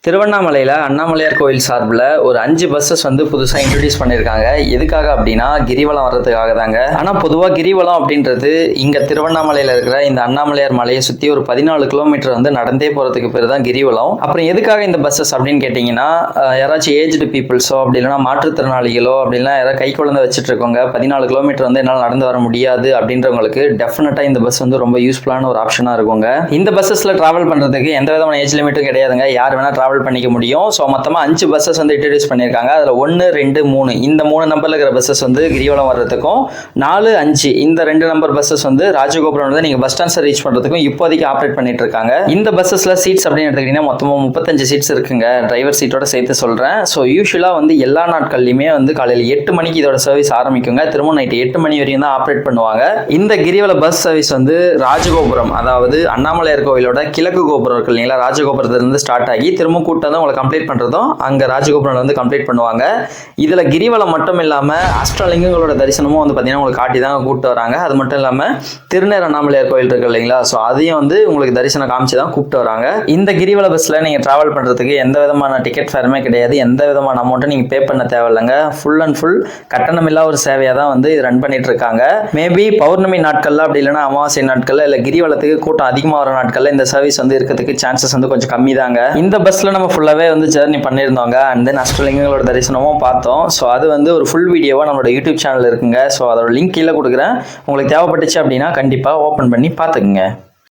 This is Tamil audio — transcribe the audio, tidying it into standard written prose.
திருவண்ணாமலையில் அண்ணாமலையார் கோயில் சார்பில் ஒரு 5 பஸ்ஸஸ் வந்து புதுசாக இன்ட்ரடியூஸ் பண்ணியிருக்காங்க. எதுக்காக அப்படின்னா கிரிவலம் வர்றதுக்காக தாங்க. ஆனால் பொதுவாக கிரிவலம் அப்படின்றது இங்கே திருவண்ணாமலையில் இருக்கிற இந்த அண்ணாமலையார் மலையை சுற்றி ஒரு 14 கிலோமீட்டர் வந்து நடந்தே போகிறதுக்கு பேர் தான் கிரிவலம். அப்புறம் எதுக்காக இந்த பஸ்ஸஸ் அப்படின்னு கேட்டிங்கன்னா, யாராச்சும் ஏஜ்டு பீப்புள்ஸோ அப்படி இல்லைனா மாற்றுத்திறனாளிகளோ அப்படின்னா யாராவது கை குழந்தை வச்சுட்டு இருக்கவங்க 14 கிலோமீட்டர் வந்து என்னால் நடந்து வர முடியாது அப்படின்றவங்களுக்கு டெஃபினட்டாக இந்த பஸ் வந்து ரொம்ப யூஸ்ஃபுல்லான ஒரு ஆப்ஷனாக இருக்குங்க. இந்த பஸ்ஸஸில் ட்ராவல் பண்ணுறதுக்கு எந்த விதமான ஏஜ் லிமிட்டும் கிடையாதுங்க. யார் வேணால் ட்ராவல் பண்ணிக்க முடியும். ஸோ மொத்தமாக 5 பஸ்ஸஸ் வந்து இன்ட்ரடியூஸ் பண்ணியிருக்காங்க. அதில் 1, 2, 3 இந்த 3 நம்பரில் இருக்கிற பஸ்ஸஸ் வந்து கிரிவலம் வர்றதுக்கும், 4, 5 இந்த 2 நம்பர் பஸ்ஸஸ் வந்து ராஜகோபுரம் வந்து நீங்கள் பஸ் ஸ்டாண்ட்ஸை ரீச் பண்ணுறதுக்கும் இப்போதைக்கு ஆப்ரேட் பண்ணிட்டு இருக்காங்க. இந்த பஸ்ஸஸில் சீட்ஸ் அப்படின்னு எடுத்துக்கிட்டிங்கன்னா மொத்தமாக 35 சீட்ஸ் இருக்குங்க. டிரைவர் சீட்டோட சேர்த்து சொல்கிறேன். ஸோ யூஸ்வலாக வந்து எல்லா நாட்கள்லையுமே வந்து காலையில் 8 மணிக்கு இதோட சர்வீஸ் ஆரம்பிக்குங்க. திரும்ப நைட்டு 8 மணி வரையும் தான் ஆப்ரேட் பண்ணுவாங்க. இந்த கிரிவல பஸ் சர்வீஸ் வந்து ராஜகோபுரம், அதாவது அண்ணாமலையார் கோயிலோட கிழக்கு கோபுரம் இருக்கு இல்லைங்களா, ராஜகோபுரத்திலிருந்து ஸ்டார்ட் ஆகி திரும்ப கூட்டம் தான் உங்களை கம்ப்ளீட் பண்ணுறதும் அங்கே ராஜகோபுரம் வந்து கம்ப்ளீட் பண்ணுவாங்க. இதில் கிரிவலம் மட்டும் இல்லாமல் அஷ்டலிங்கங்களோட தரிசனமும் வந்து பார்த்தீங்கன்னா உங்களுக்கு காட்டி தான் கூப்பிட்டு வராங்க. அது மட்டும் இல்லாமல் திருநேர் அண்ணாமலையார் கோயில் இருக்கு இல்லைங்களா, ஸோ அதையும் வந்து உங்களுக்கு தரிசனம் காமிச்சு தான் கூப்பிட்டு வராங்க. இந்த கிரிவல பஸ்ஸில் நீங்கள் ட்ராவல் பண்ணுறதுக்கு எந்த விதமான டிக்கெட் ஃபேருமே கிடையாது. எந்த விதமான அமௌண்ட்டும் நீங்கள் பே பண்ண தேவையில்லைங்க. ஃபுல் அண்ட் ஃபுல் கட்டணமில்லா ஒரு சேவையாக தான் வந்து ரன் பண்ணிட்டு இருக்காங்க. மேபி பௌர்ணமி நாட்களில் அப்படி இல்லைன்னா அமாவாசை நாட்களில் இல்லை கிரிவலத்துக்கு கூட்டம் அதிகமாக வர நாட்களில் இந்த சர்வீஸ் வந்து இருக்கிறதுக்கு சான்சஸ் வந்து கொஞ்சம் கம்மி தாங்க. இந்த பஸ்ஸில் நம்ம ஃபுல்லாகவே வந்து ஜர்னி பண்ணியிருந்தோங்க. அண்ட் தென் அஷ்டலிங்கங்களோட தரிசனமும் பார்த்தோம். ஸோ அது வந்து ஒரு ஃபுல் வீடியோவாக நம்மளோட யூடியூப் சேனல் இருக்குங்க. ஸோ அதோட லிங்க் கீழே கொடுக்குறேன். உங்களுக்கு தேவைப்பட்டுச்சு அப்படின்னா கண்டிப்பாக ஓப்பன் பண்ணி பார்த்துக்குங்க.